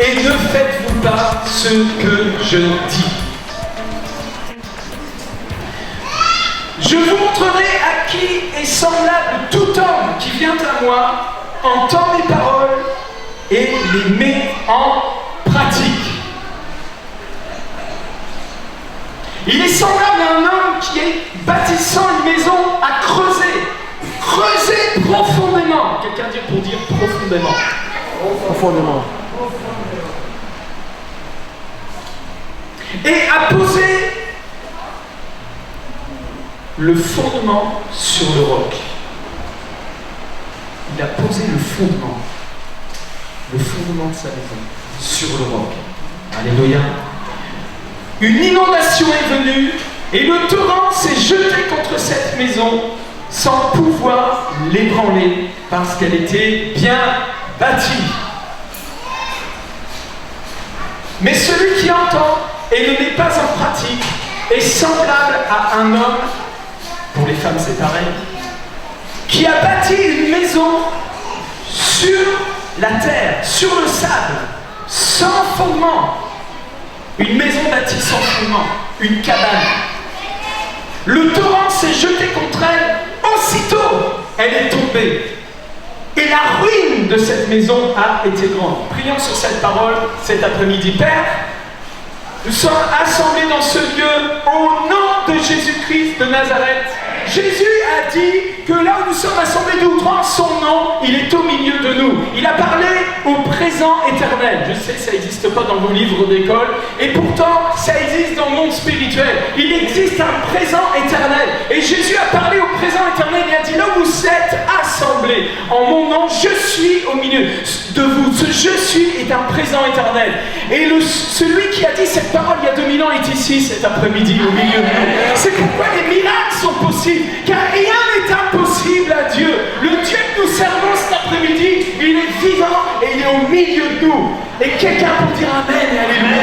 et ne faites-vous pas ce que je dis. Je vous montrerai à qui est semblable tout homme qui vient à moi, entend mes paroles et les met en pratique. Il est semblable à un homme qui est bâtissant une maison à creuser profondément. Quelqu'un dit pour dire profondément. Profondément. Et à poser le fondement sur le roc. Il a posé le fondement de sa maison sur le roc. Alléluia. Une inondation est venue et le torrent s'est jeté contre cette maison sans pouvoir l'ébranler parce qu'elle était bien bâtie. Mais celui qui entend et ne met pas en pratique est semblable à un homme, pour les femmes c'est pareil, qui a bâti une maison sur la terre, sur le sable, sans fondement. Une maison bâtie sans fondement, une cabane. Le torrent s'est jeté contre elle, aussitôt elle est tombée. Et la ruine de cette maison a été grande. Prions sur cette parole cet après-midi. Père, nous sommes assemblés dans ce lieu au nom de Jésus-Christ de Nazareth. Jésus a dit que là où nous sommes assemblés deux ou trois en son nom, il est au milieu de nous. Il a parlé au présent éternel. Je sais, ça n'existe pas dans vos livres d'école, et pourtant, ça existe dans le monde spirituel. Il existe un présent éternel. Et Jésus a parlé au présent éternel. Il a dit, là où vous êtes assemblés en mon nom, je suis au milieu de vous. Ce je suis est un présent éternel. Et celui qui a dit cette parole il y a 2000 ans est ici cet après-midi au milieu de nous. C'est pourquoi les miracles sont possibles. Car rien n'est impossible à Dieu. Le Dieu que nous servons cet après-midi, il est vivant et il est au milieu de nous. Et quelqu'un pour dire Amen et Alléluia.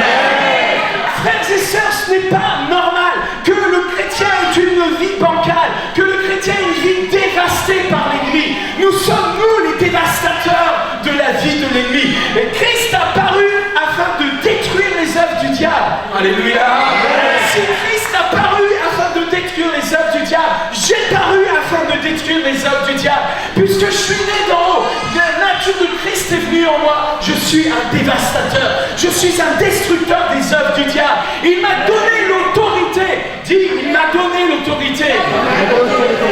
Frères et sœurs, ce n'est pas normal que le chrétien ait une vie bancale, que le chrétien ait une vie dévastée par l'ennemi. Nous sommes, nous, les dévastateurs de la vie de l'ennemi. Et Christ a paru afin de détruire les œuvres du diable. Alléluia. Si Christ a paru afin de détruire les œuvres du diable, j'ai paru afin de détruire les œuvres du diable. Puisque je suis né d'en haut, la nature de Christ est venue en moi, je suis un dévastateur, je suis un destructeur des œuvres du diable. Il m'a donné l'autorité. Dis, il m'a donné l'autorité.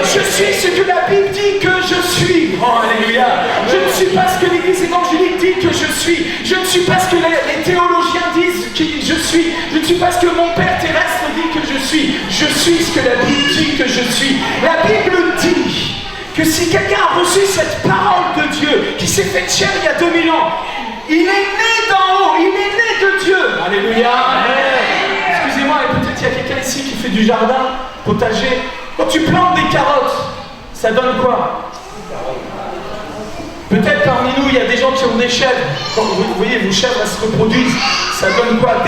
Je suis ce que la Bible dit que je suis. Oh, alléluia. Je ne suis pas ce que l'Église évangélique dit que je suis. Je ne suis pas ce que les théologiens disent que je suis. Je ne suis pas ce que mon Père terrestre dit que je suis. Je suis ce que la Bible dit que je suis. La Bible dit que si quelqu'un a reçu cette parole de Dieu qui s'est faite chair il y a 2000 ans, il est né d'en haut, il est né de Dieu. Alléluia. Excusez-moi, et peut-être il y a quelqu'un ici qui fait du jardin, potager. Quand tu plantes des carottes, ça donne quoi? Peut-être parmi nous, il y a des gens qui ont des chèvres. Quand vous voyez, vos chèvres, elles se reproduisent. Ça donne quoi?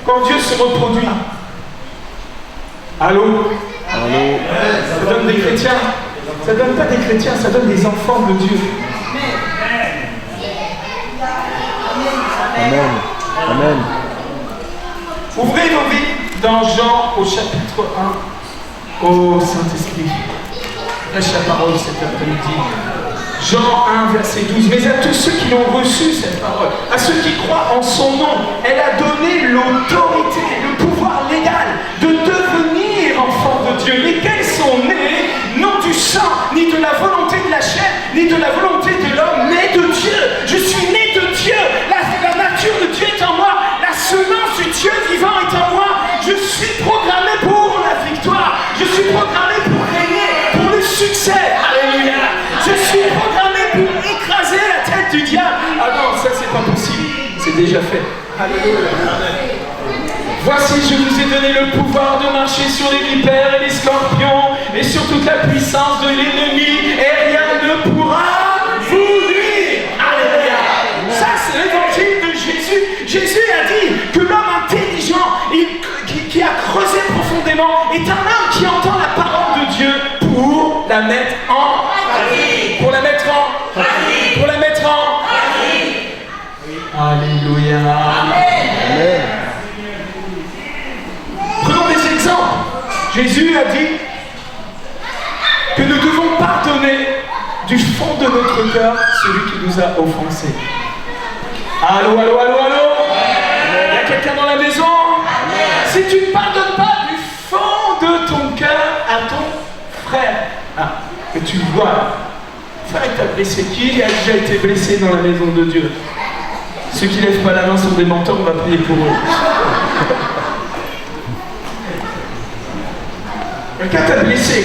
Quand Dieu se reproduit. Allô? Allô? Ça donne des chrétiens. Ça donne pas des chrétiens, ça donne des enfants de Dieu. Amen. Amen. Ouvrez vos vies dans Jean au chapitre 1. Ô Saint-Esprit, lâche la parole cet après-midi. Jean 1, verset 12. Mais à tous ceux qui l'ont reçu, cette parole, à ceux qui croient en son nom, elle a donné l'autorité, le pouvoir légal de devenir enfants de Dieu, lesquels sont nés, non du sang, ni de la volonté de la chair, ni de la volonté de l'homme, mais de Dieu. Je suis né de Dieu. La nature de Dieu est en moi. La semence du Dieu vivant est en moi. Je suis programmé pour la victoire. Je suis programmé pour régner, pour le succès. Alléluia. Je suis programmé pour écraser la tête du diable. Ah non, ça c'est pas possible. C'est déjà fait. Alléluia. Voici, je vous ai donné le pouvoir de marcher sur les vipères et les scorpions et sur toute la puissance de l'ennemi, et rien ne pourra vous nuire. Alléluia. Ça, c'est l'évangile de Jésus. Jésus a dit que l'homme intelligent, qui a creusé profondément, est un homme qui entend la parole de Dieu pour la mettre en pratique. Pour la mettre en pratique. Pour la mettre en pratique. Alléluia. Amen. Prenons des exemples. Jésus a dit que nous devons pardonner du fond de notre cœur celui qui nous a offensés. Allô, allô, allô, allô? Il y a quelqu'un dans la maison? Si tu ne pardonnes pas du fond de ton cœur à ton frère, que tu vois, frère t'a blessé, qui a déjà été blessé dans la maison de Dieu? Ceux qui ne lèvent pas la main sont des mentors, on va prier pour eux. Quelqu'un t'a blessé,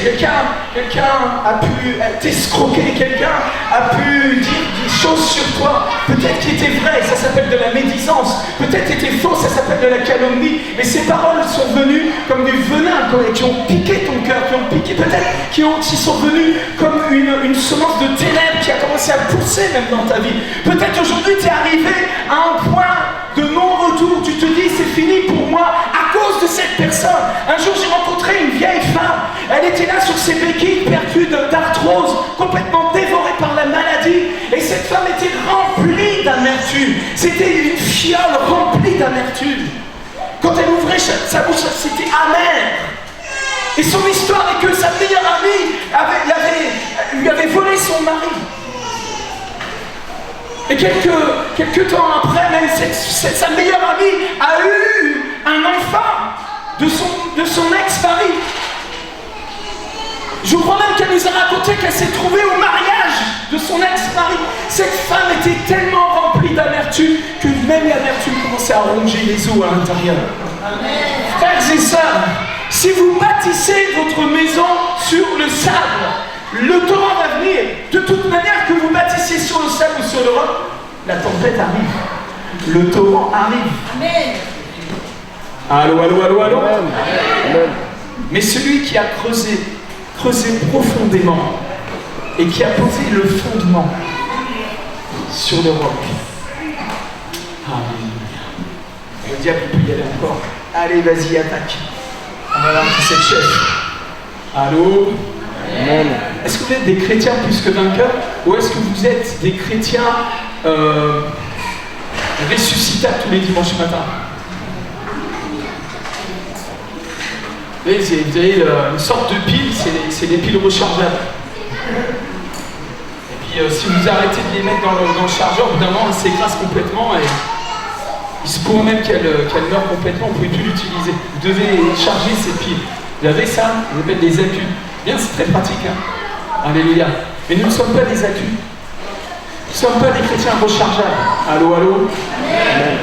quelqu'un a pu t'escroquer, quelqu'un a pu dire des choses sur toi, peut-être qui étaient vraies, ça s'appelle de la médisance, peut-être étaient fausses, ça s'appelle de la calomnie, mais ces paroles sont venues comme du venin, qui ont piqué ton cœur, qui ont piqué, peut-être qui sont venues comme une semence de ténèbres qui a commencé à pousser même dans ta vie. Peut-être aujourd'hui tu es arrivé à un point de non-retour, tu te dis c'est fini pour moi à cause de cette personne. Un jour j'ai rencontré une vieille femme, elle était là sur ses béquilles, perdue d'arthrose, complètement dévorée par la maladie, et cette femme était remplie d'amertume. C'était une fiole remplie d'amertume. Quand elle ouvrait sa bouche, c'était amer. Et son histoire est que sa meilleure amie lui avait volé son mari. Et quelques temps après, même sa meilleure amie a eu un enfant de son ex-mari. Je crois même qu'elle nous a raconté qu'elle s'est trouvée au mariage de son ex-mari. Cette femme était tellement remplie d'amertume que même l'amertume commençait à ronger les os à l'intérieur. Frères et sœurs, si vous bâtissez votre maison sur le sable, le torrent va venir. De toute manière, que vous bâtissiez sur le sable ou sur le roc, la tempête arrive. Le torrent arrive. Amen. Allô, allô, allô, allô. Amen. Mais celui qui a creusé profondément et qui a posé le fondement sur le roc. Alléluia. Le diable peut y aller encore. Allez, vas-y, attaque. On va voir qui c'est le chef. Allô? Amen. Est-ce que vous êtes des chrétiens plus que vainqueurs, ou est-ce que vous êtes des chrétiens ressuscitables tous les dimanches matins? Vous avez une sorte de pile, c'est des piles rechargeables. Et puis si vous arrêtez de les mettre dans le chargeur, au bout d'un moment, elles s'écrasent complètement et il se pourrait même qu'elles meurent complètement, vous ne pouvez plus l'utiliser. Vous devez charger ces piles. Vous avez ça, on appelle des accus. Bien, c'est très pratique. Hein. Alléluia. Mais nous ne sommes pas des accus. Nous ne sommes pas des chrétiens rechargeables. Allô, allô? Amen.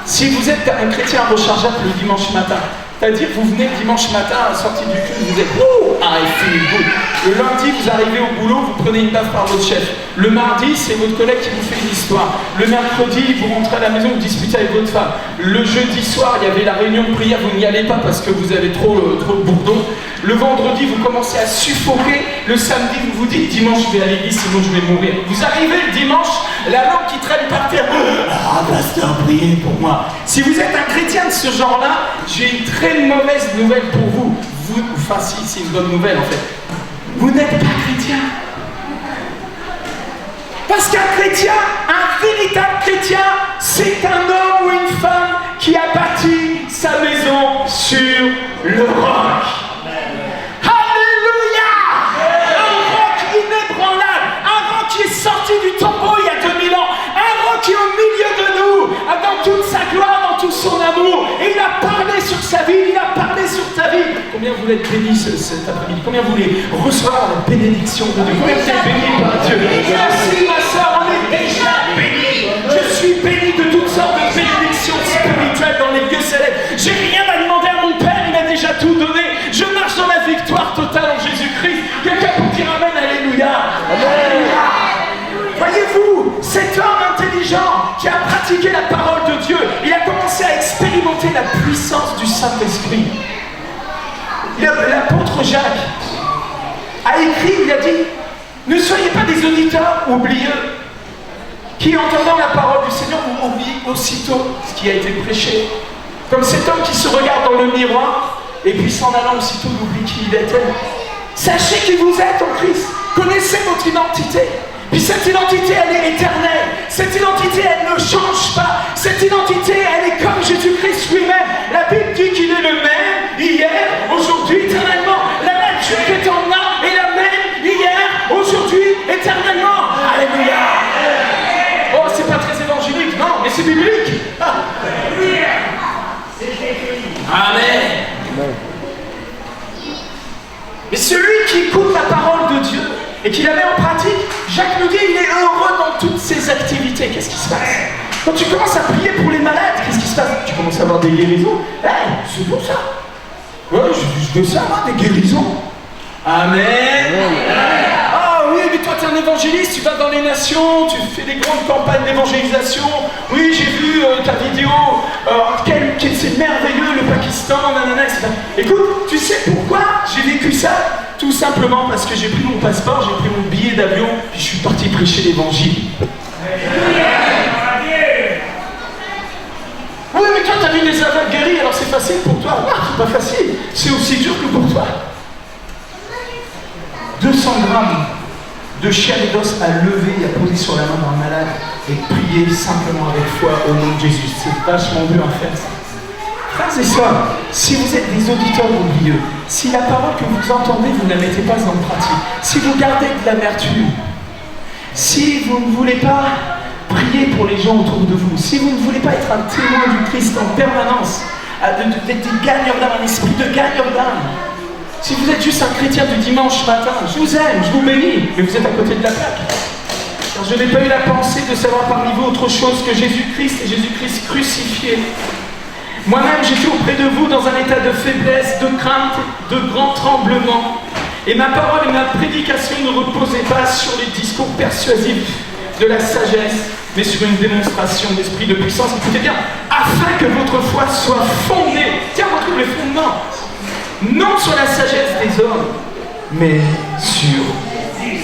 Si vous êtes un chrétien rechargeable le dimanche matin, c'est-à-dire vous venez le dimanche matin à la sortie du culte, vous êtes « Oh, I feel good ». Le lundi, vous arrivez au boulot, vous prenez une baffe par votre chef. Le mardi, c'est votre collègue qui vous fait une histoire. Le mercredi, vous rentrez à la maison, vous disputez avec votre femme. Le jeudi soir, il y avait la réunion de prière, vous n'y allez pas parce que vous avez trop de bourdon. Le vendredi, vous commencez à suffoquer. Le samedi, vous vous dites « Dimanche, je vais à l'église, sinon je vais mourir ». Vous arrivez le dimanche, la langue qui traîne par terre. « Ah, pasteur, priez pour moi ». Si vous êtes un chrétien de ce genre-là, j'ai une très mauvaise nouvelle pour vous. Enfin, si, c'est une bonne nouvelle en fait. Vous n'êtes pas chrétien. Parce qu'un chrétien, un véritable chrétien, c'est un homme ou une femme qui a bâti sa maison sur le roc. Alléluia! Un roc inébranlable, un roc qui est sorti du tombeau il y a 2000 ans, un roc qui est au milieu de nous, dans toute sa gloire, dans tout son amour, et il a parlé sur sa vie, il a parlé sur ta vie. Combien vous voulez être bénis cet après-midi? Combien vous voulez recevoir la bénédiction de Dieu? Combien vous êtes bénis par Dieu? Merci ma soeur, on est déjà bénis. Je suis béni de toutes sortes de bénédictions spirituelles dans les lieux célestes. J'ai rien à demander à mon Père, il m'a déjà tout donné. Je marche dans la victoire totale en Jésus-Christ. Quelqu'un pour dire Amen, Alléluia. Alléluia. Voyez-vous, cet homme intelligent qui a pratiqué la parole de Dieu, il a commencé à expérimenter la puissance du Saint-Esprit. L'apôtre Jacques a écrit, il a dit, ne soyez pas des auditeurs oublieux qui, entendant la parole du Seigneur, oublient aussitôt ce qui a été prêché. Comme cet homme qui se regarde dans le miroir et puis s'en allant aussitôt, il oublie qui il était. Sachez qui vous êtes en Christ. Connaissez votre identité. Puis cette identité, elle est éternelle. Cette identité, elle ne change pas. Cette identité, elle est comme Jésus-Christ lui-même. La Bible dit qu'il est le même hier, aujourd'hui, éternellement. La nature qui est en nous est la même hier, aujourd'hui, éternellement. Alléluia. Oh, c'est pas très évangélique, non, mais c'est biblique. Amen. Mais celui qui écoute la parole de Dieu et qui la met en pratique, Jacques nous dit, il est heureux dans toutes ses activités. Qu'est-ce qui se passe? Quand tu commences à prier pour les malades, qu'est-ce qui se passe? Tu commences à avoir des guérisons. C'est bon ça. Ouais, je veux ça, moi, des guérisons. Amen. Ah oui, mais toi, tu es un évangéliste, tu vas dans les nations, tu fais des grandes campagnes d'évangélisation. Oui, j'ai vu ta vidéo. C'est merveilleux, le Pakistan, nanana, etc. Écoute, tu sais pourquoi j'ai vécu ça? Tout simplement parce que j'ai pris mon passeport, j'ai pris mon billet d'avion, puis je suis parti prêcher l'évangile. Oui, mais toi, tu as vu des aveugles guéris, alors c'est facile pour toi. Non, c'est pas facile. C'est aussi dur que pour toi. 200 grammes de chair et d'os à lever et à poser sur la main d'un malade et prier simplement avec foi au nom de Jésus. C'est vachement dur à faire ça. Frères et sœurs, si vous êtes des auditeurs oublieux, si la parole que vous entendez, vous ne la mettez pas en pratique, si vous gardez de l'amertume, si vous ne voulez pas prier pour les gens autour de vous, si vous ne voulez pas être un témoin du Christ en permanence, d'être des gagneurs d'âme, un esprit de gagneur d'âme, si vous êtes juste un chrétien du dimanche matin, je vous aime, je vous bénis, mais vous êtes à côté de la plaque. Car je n'ai pas eu la pensée de savoir parmi vous autre chose que Jésus-Christ et Jésus-Christ crucifié. Moi-même, j'étais auprès de vous dans un état de faiblesse, de crainte, de grand tremblement. Et ma parole et ma prédication ne reposaient pas sur les discours persuasifs de la sagesse, mais sur une démonstration d'esprit de puissance. Écoutez bien, afin que votre foi soit fondée. Tiens, on retrouve les fondements. Non sur la sagesse des hommes, mais sur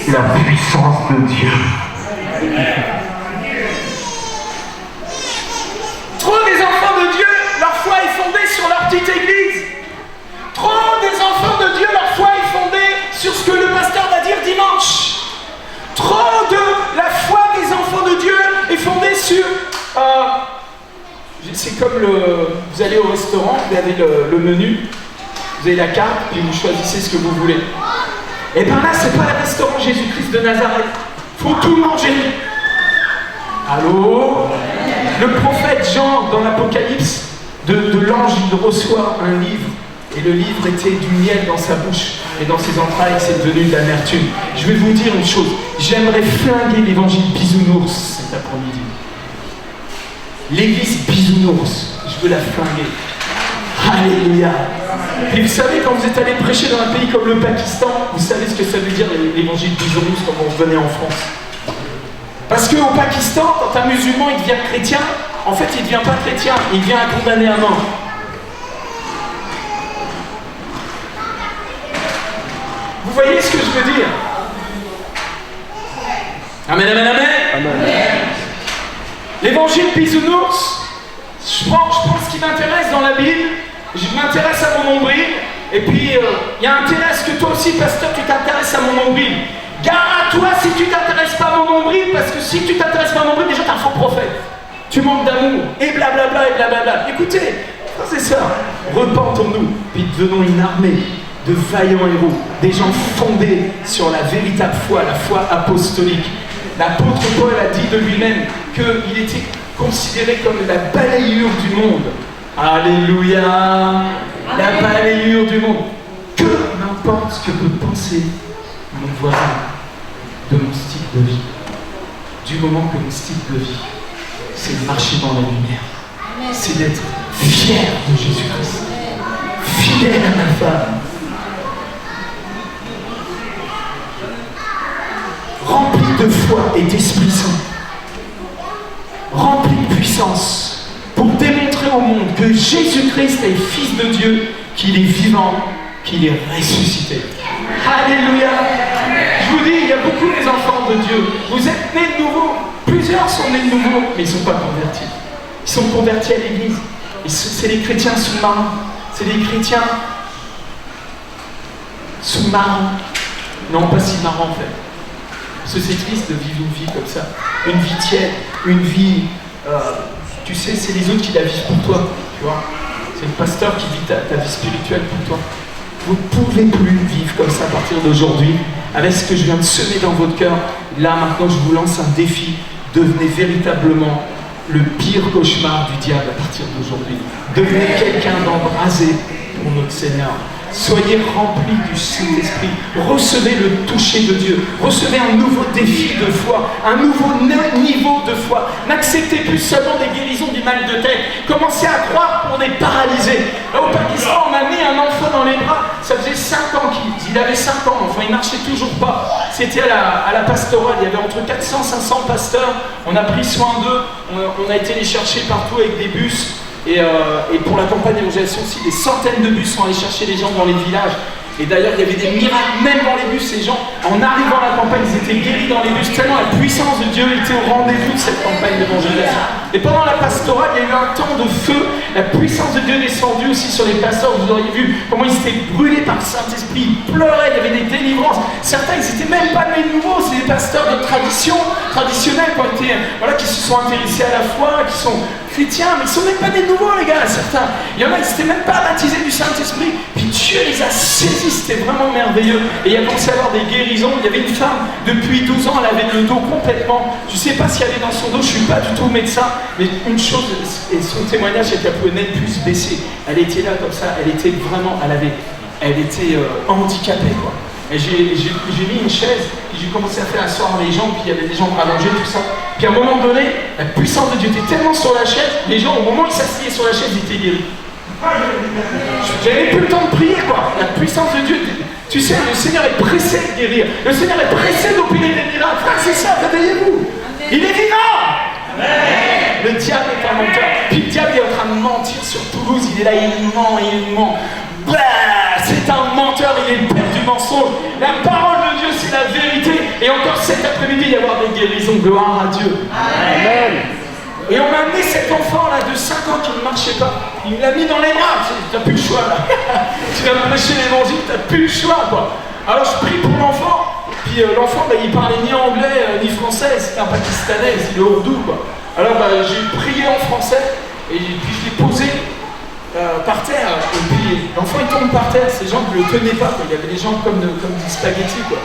la puissance de Dieu. Trop des enfants de Dieu, leur foi est fondée sur leur petite église. Trop des enfants de Dieu, leur foi est fondée sur ce que le pasteur va dire dimanche. Trop de la foi des enfants de Dieu est fondée sur... c'est comme vous allez au restaurant, vous avez le menu, vous avez la carte, et vous choisissez ce que vous voulez. Et bien là, c'est pas le restaurant Jésus-Christ de Nazareth. Faut tout manger. Allô? Le prophète Jean, dans l'Apocalypse, de l'ange, il reçoit un livre. Et le livre était du miel dans sa bouche. Et dans ses entrailles, c'est devenu de l'amertume. Je vais vous dire une chose. J'aimerais flinguer l'évangile bisounours cet après-midi. L'église bisounours, je veux la flinguer. Alléluia. Et vous savez, quand vous êtes allé prêcher dans un pays comme le Pakistan, vous savez ce que ça veut dire l'évangile bisounours quand vous revenez en France. Parce qu'au Pakistan, quand un musulman il devient chrétien, en fait il ne devient pas chrétien, il devient un condamné à mort. Vous voyez ce que je veux dire? Amen, amen, amen. Amen. L'évangile bisounours, je prends ce qui m'intéresse dans la Bible, je m'intéresse à mon nombril, et puis il y a intérêt à ce que toi aussi, pasteur, tu t'intéresses à mon nombril. Gare à toi si tu t'intéresses pas à mon nombril, parce que si tu t'intéresses pas à mon nombril, déjà t'es un faux prophète. Tu manques d'amour, et blablabla, et blablabla. Écoutez, c'est ça, repentons-nous, puis devenons une armée de vaillants héros, des gens fondés sur la véritable foi, la foi apostolique. L'apôtre Paul a dit de lui-même qu'il était considéré comme la balayure du monde. Alléluia! La balayure du monde. Que n'importe ce que peut penser mon voisin de mon style de vie, du moment que mon style de vie, c'est de marcher dans la lumière, c'est d'être fier de Jésus-Christ, fidèle à ma femme, rempli de foi et d'Esprit Saint, rempli de puissance, pour démontrer au monde que Jésus-Christ est Fils de Dieu, qu'il est vivant, qu'il est ressuscité. Alléluia! Je vous dis, il y a beaucoup des enfants de Dieu. Vous êtes nés de nouveau. Plusieurs sont nés de nouveau, mais ils ne sont pas convertis. Ils sont convertis à l'église. Et c'est les chrétiens sous-marins. C'est les chrétiens sous-marins. Non, pas si marrants en fait. Parce que c'est triste de vivre une vie comme ça. Une vie tiède, une vie... tu sais, c'est les autres qui la vivent pour toi, tu vois. C'est le pasteur qui vit ta vie spirituelle pour toi. Vous ne pouvez plus vivre comme ça à partir d'aujourd'hui. Avec ce que je viens de semer dans votre cœur, là maintenant je vous lance un défi. Devenez véritablement le pire cauchemar du diable à partir d'aujourd'hui. Devenez quelqu'un d'embrasé pour notre Seigneur. Soyez remplis du Saint-Esprit. Recevez le toucher de Dieu. Recevez un nouveau défi de foi, un nouveau niveau de foi. N'acceptez plus seulement des guérisons du mal de tête. Commencez à croire pour des paralysés. Là, au Pakistan, on a mis un enfant dans les bras. Ça faisait 5 ans qu'il avait 5 ans. Enfin, il ne marchait toujours pas. C'était à la pastorale. Il y avait entre 400 et 500 pasteurs. On a pris soin d'eux. On a été les chercher partout avec des bus. Et pour la campagne d'évangélisation aussi, des centaines de bus sont allés chercher les gens dans les villages. Et d'ailleurs, il y avait des miracles, même dans les bus, ces gens, en arrivant à la campagne, ils étaient guéris dans les bus, tellement la puissance de Dieu était au rendez-vous de cette campagne d'évangélisation. Et pendant la pastorale, il y a eu un temps de feu, la puissance de Dieu est descendue aussi sur les pasteurs, vous auriez vu comment ils étaient brûlés par le Saint-Esprit, ils pleuraient, il y avait des délivrances. Certains, ils n'étaient même pas nés nouveaux, c'est des pasteurs de tradition, traditionnels, qui se sont intéressés à la foi, qui sont chrétiens, mais ils ne sont même pas des nouveaux, les gars, certains. Il y en a qui n'étaient même pas baptisés du Saint-Esprit, puis Dieu les a saisis, c'était vraiment merveilleux. Et il y a commencé à avoir des guérisons. Il y avait une femme, depuis 12 ans, elle avait le dos complètement, je ne sais pas ce qu'il y avait dans son dos, je ne suis pas du tout médecin, mais une chose, et son témoignage, c'est qu'elle pouvait même plus se baisser. Elle était là comme ça, elle était vraiment, elle était handicapée, quoi. Et j'ai mis une chaise, et j'ai commencé à faire asseoir les gens, puis il y avait des gens allongés, tout ça. Puis à un moment donné, la puissance de Dieu était tellement sur la chaise, les gens, au moment où ils s'asseyaient sur la chaise, ils étaient guéris. J'avais plus le temps de prier, quoi. La puissance de Dieu, tu sais, le Seigneur est pressé de guérir. Le Seigneur est pressé d'opérer des miracles. Frère, c'est ça, réveillez-vous. Il est vivant. Amen. Le diable est un menteur. Puis le diable est en train de mentir sur Toulouse. Il est là, il ment. C'est un menteur, il est le père du mensonge. La parole de Dieu, c'est la vérité. Et encore cet après-midi, il va y avoir des guérisons. Gloire à Dieu. Amen. Et on m'a amené cet enfant là de 5 ans qui ne marchait pas. Il l'a mis dans les bras. Tu n'as plus le choix là. Tu vas prêcher l'évangile, tu n'as plus le choix, quoi. Alors je prie pour l'enfant. Puis l'enfant, il parlait ni anglais ni français. C'était un Pakistanais, c'est le ourdou, quoi. Alors j'ai prié en français. Et puis je l'ai posé par terre. Et puis l'enfant il tombe par terre. Ces gens ne le tenaient pas, quoi. Il y avait des gens comme des spaghettis, quoi.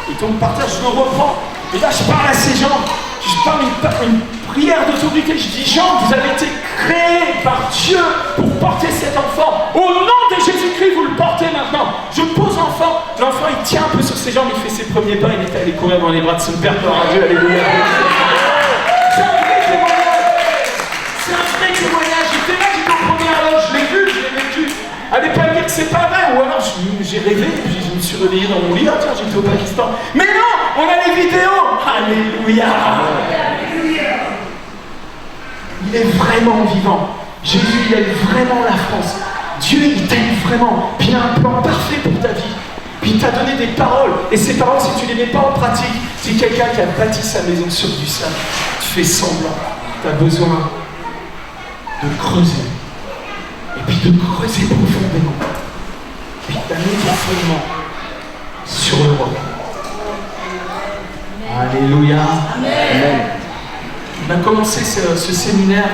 Il tombe par terre, je le reprends. Et là je parle à ces gens. Je parle une prière d'autorité. Je dis, Jean, vous avez été créés par Dieu pour porter cet enfant. Au nom de Jésus-Christ, vous le portez maintenant. Je pose l'enfant. L'enfant, il tient un peu sur ses jambes, il fait ses premiers pas. Il était allé courir dans les bras de son père. Gloire à Dieu, alléluia. C'est un vrai témoignage. C'est un vrai témoignage. J'étais là, j'étais au premier alors, je l'ai vu, je l'ai vécu. Allez pas me dire que c'est pas vrai. Ou alors, j'ai rêvé, puis je me suis réveillé dans mon lit. Ah tiens, j'étais au Pakistan. Mais non, on a les vidéos. Alléluia. Il est vraiment vivant. Jésus, il aime vraiment la France. Dieu, il t'aime vraiment. Puis il a un plan parfait pour ta vie. Puis il t'a donné des paroles. Et ces paroles, si tu ne les mets pas en pratique, c'est quelqu'un qui a bâti sa maison sur du sable. Tu fais semblant. Tu as besoin de creuser. Et puis de creuser profondément. Puis tu as mis ton fondement sur le roc. Alléluia. Amen. On a commencé ce séminaire.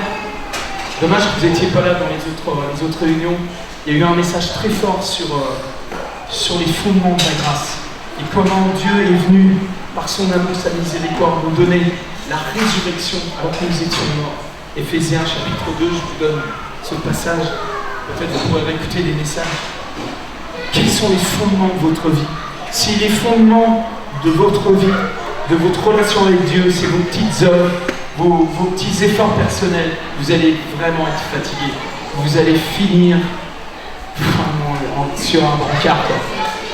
Dommage que vous n'étiez pas là dans les autres réunions. Il y a eu un message très fort sur les fondements de la grâce. Et comment Dieu est venu, par son amour, sa miséricorde, nous donner la résurrection alors que nous étions morts. Éphésiens chapitre 2, je vous donne ce passage. Peut-être vous pourrez écouter les messages. Quels sont les fondements de votre vie? Si les fondements de votre vie, de votre relation avec Dieu, c'est vos petites œuvres, vos petits efforts personnels, vous allez vraiment être fatigué. Vous allez finir vraiment sur un brancard.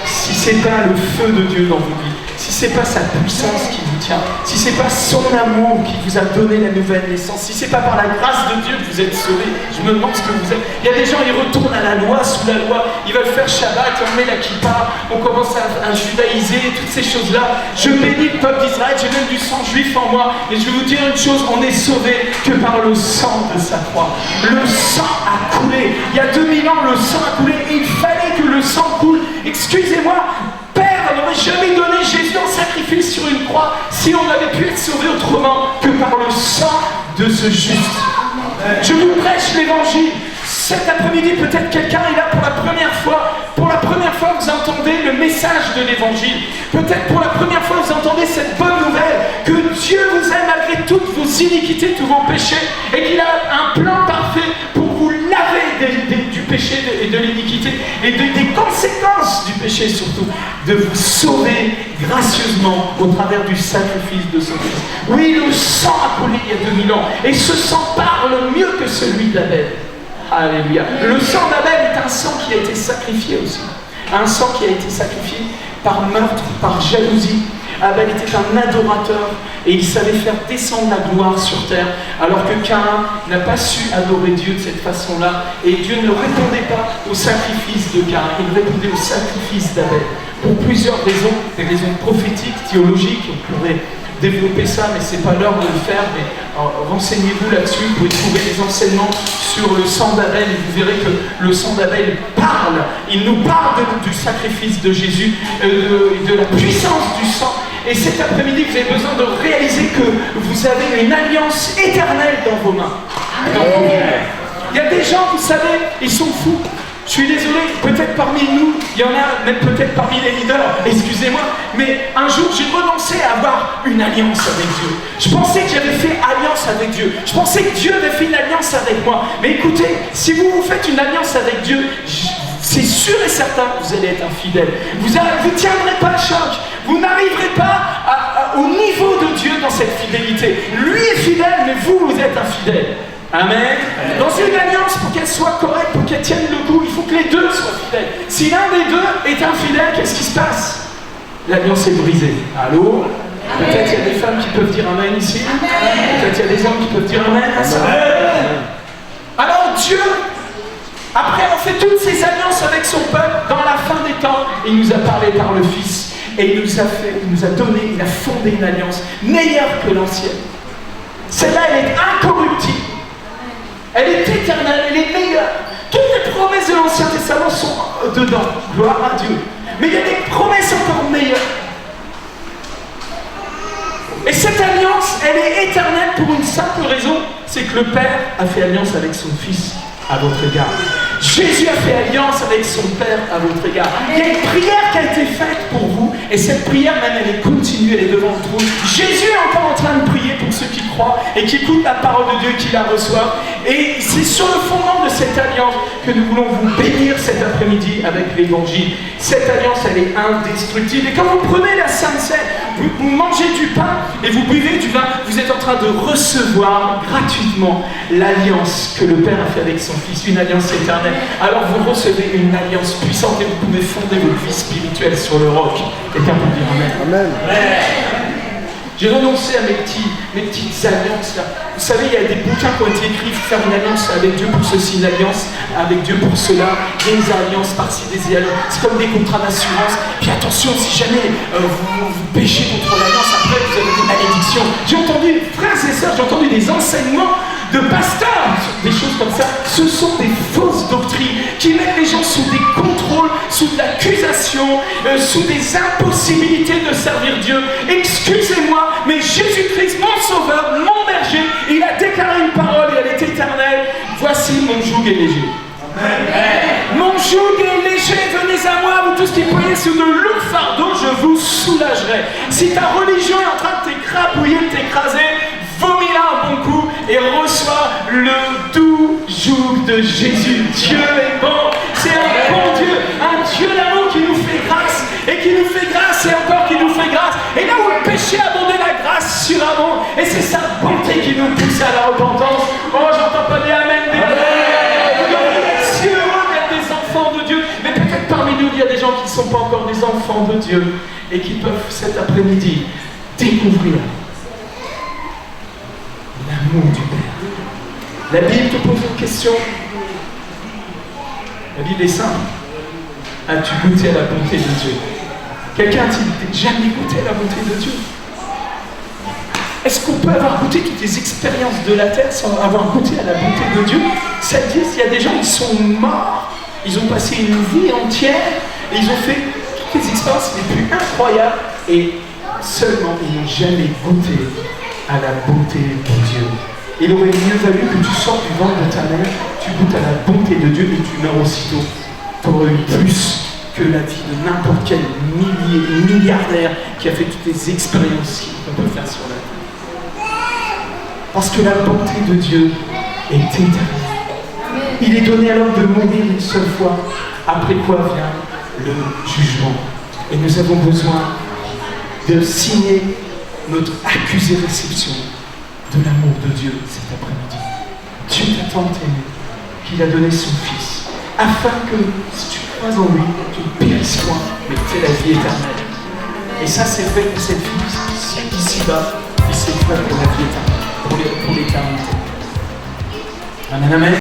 Si ce n'est pas le feu de Dieu dans vos vies, si ce n'est pas sa puissance qui vous tient, si ce n'est pas son amour qui vous a donné la nouvelle naissance, si ce n'est pas par la grâce de Dieu que vous êtes sauvés, je me demande ce que vous êtes. Il y a des gens, ils retournent à la loi, sous la loi, ils veulent faire Shabbat, on met la kippa, on commence à judaïser, toutes ces choses-là. Je bénis le peuple d'Israël, j'ai même du sang juif en moi, et je vais vous dire une chose, on est sauvé que par le sang de sa croix. Le sang a coulé. Il y a 2000 ans, le sang a coulé, et il fallait que le sang coule. Excusez-moi, Père n'aurait jamais donné Jésus suffisant sacrifice sur une croix si on avait pu être sauvé autrement que par le sang de ce juste. Je vous prêche l'évangile. Cet après-midi, peut-être quelqu'un est là pour la première fois. Pour la première fois, vous entendez le message de l'évangile. Peut-être pour la première fois, vous entendez cette bonne nouvelle que Dieu vous aime malgré toutes vos iniquités, tous vos péchés, et qu'il a un plan parfait pour vous laver du péché et de l'iniquité, et des conséquences du péché surtout, de vous sauver gracieusement au travers du sacrifice de son Fils. Oui, le sang a coulé il y a 2000 ans, et ce sang parle mieux que celui d'Abel. Alléluia. Le sang d'Abel est un sang qui a été sacrifié aussi. Un sang qui a été sacrifié par meurtre, par jalousie. Abel était un adorateur et il savait faire descendre la gloire sur terre, alors que Caïn n'a pas su adorer Dieu de cette façon-là. Et Dieu ne répondait pas au sacrifice de Caïn, il répondait au sacrifice d'Abel. Pour plusieurs raisons, des raisons prophétiques, théologiques, on pourrait développer ça, mais ce n'est pas l'heure de le faire, mais renseignez-vous là-dessus, vous pouvez trouver des enseignements sur le sang d'Abel et vous verrez que le sang d'Abel parle, il nous parle du sacrifice de Jésus, de la puissance du sang. Et cet après-midi, vous avez besoin de réaliser que vous avez une alliance éternelle dans vos mains. Il y a des gens, vous savez, ils sont fous. Je suis désolé, peut-être parmi nous, il y en a, même peut-être parmi les leaders, excusez-moi, mais un jour j'ai renoncé à avoir une alliance avec Dieu. Je pensais que j'avais fait alliance avec Dieu. Je pensais que Dieu avait fait une alliance avec moi. Mais écoutez, si vous faites une alliance avec Dieu, c'est sûr et certain que vous allez être infidèle. Vous ne tiendrez pas le choc. Vous n'arriverez pas au niveau de Dieu dans cette fidélité. Lui est fidèle, mais vous êtes infidèle. Amen. Dans une alliance, pour qu'elle soit correcte, pour qu'elle tienne le coup, il faut que les deux soient fidèles. Si l'un des deux est infidèle, qu'est-ce qui se passe? L'alliance est brisée. Allô? Peut-être il y a des femmes qui peuvent dire amen ici. Peut-être il y a des hommes qui peuvent dire amen à ça. Alors Dieu, après avoir fait toutes ces alliances avec son peuple, dans la fin des temps, il nous a parlé par le Fils. Et il nous a donné, il a fondé une alliance meilleure que l'ancienne. Celle-là, elle est incorruptible. Elle est éternelle, elle est meilleure. Toutes les promesses de l'Ancien Testament sont dedans. Gloire à Dieu. Mais il y a des promesses encore meilleures. Et cette alliance, elle est éternelle pour une simple raison, c'est que le Père a fait alliance avec son Fils à votre égard. Jésus a fait alliance avec son Père à votre égard. Il y a une prière qui a été faite pour vous, et cette prière même, elle est continue, elle est devant le trône. Jésus est encore en train de prier pour ceux qui croient et qui écoutent la parole de Dieu et qui la reçoivent. Et c'est sur le fondement de cette alliance que nous voulons vous bénir cet après-midi avec l'évangile. Cette alliance, elle est indestructible. Et quand vous prenez la Sainte Seine, vous mangez du pain et vous buvez du vin, vous êtes en train de recevoir gratuitement l'alliance que le Père a fait avec son Fils, une alliance éternelle. Alors vous recevez une alliance puissante et vous pouvez fonder votre vie spirituelle sur le roc. Quelqu'un peut dire amen. Amen. J'ai renoncé à mes petites alliances là. Vous savez, il y a des bouquins qui ont été écrits, faire une alliance avec Dieu pour ceci, une alliance avec Dieu pour cela, des alliances par-ci, des alliances. C'est comme des contrats d'assurance. Puis attention, si jamais vous péchez contre l'alliance, après vous avez des malédictions. J'ai entendu, frères et sœurs, j'ai entendu des enseignements de pasteurs, des choses comme ça. Ce sont des fausses doctrines qui mettent les gens sous des contrôles, sous de l'accusation, sous des impossibilités de servir Dieu. Excusez-moi, mais Jésus-Christ, mon sauveur, mon berger, il a déclaré une parole et elle est éternelle. Voici mon joug est léger. Amen. Mon joug est léger, venez à moi, vous tous qui payez sur de lourds fardeaux, je vous soulagerai. Si ta religion est en train de t'écrabouiller, de t'écraser, vomis-la un bon coup et reçois le doux joug de Jésus. Dieu est bon, c'est un bon Dieu, un Dieu d'amour qui nous fait grâce et qui nous fait grâce et encore qui nous fait grâce. Et là où le péché abondait, la grâce surabonde, et c'est sa bonté qui nous pousse à la repentance. Oh, j'entends pas des amen, des amen. Si heureux d'être des enfants de Dieu, mais peut-être parmi nous il y a des gens qui ne sont pas encore des enfants de Dieu et qui peuvent cet après-midi découvrir l'amour du Père. La Bible te pose une question. La Bible est simple. As-tu goûté à la bonté de Dieu? Quelqu'un a-t-il jamais goûté à la bonté de Dieu? Est-ce qu'on peut avoir goûté toutes les expériences de la terre sans avoir goûté à la bonté de Dieu? Ça dit, il y a des gens qui sont morts, ils ont passé une vie entière et ils ont fait toutes les expériences les plus incroyables et seulement ils n'ont jamais goûté à la beauté de Dieu. Il aurait mieux valu que tu sortes du ventre de ta mère, tu goûtes à la bonté de Dieu et tu meurs aussitôt. Tu aurais eu plus que la vie de n'importe quel milliardaire qui a fait toutes les expériences qu'on peut faire sur la terre. Parce que la bonté de Dieu est éternelle. Il est donné à l'homme de mourir une seule fois, après quoi vient le jugement. Et nous avons besoin de signer notre accusé-réception de l'amour de Dieu cet après-midi. Dieu t'a tant aimé qu'il a donné son Fils, afin que si tu crois en lui, tu ne périsses point, mais tu aies la vie éternelle. Et ça, c'est vrai pour cette vie ici-bas, et c'est vrai pour la vie éternelle, pour l'éternité. Amen, amen.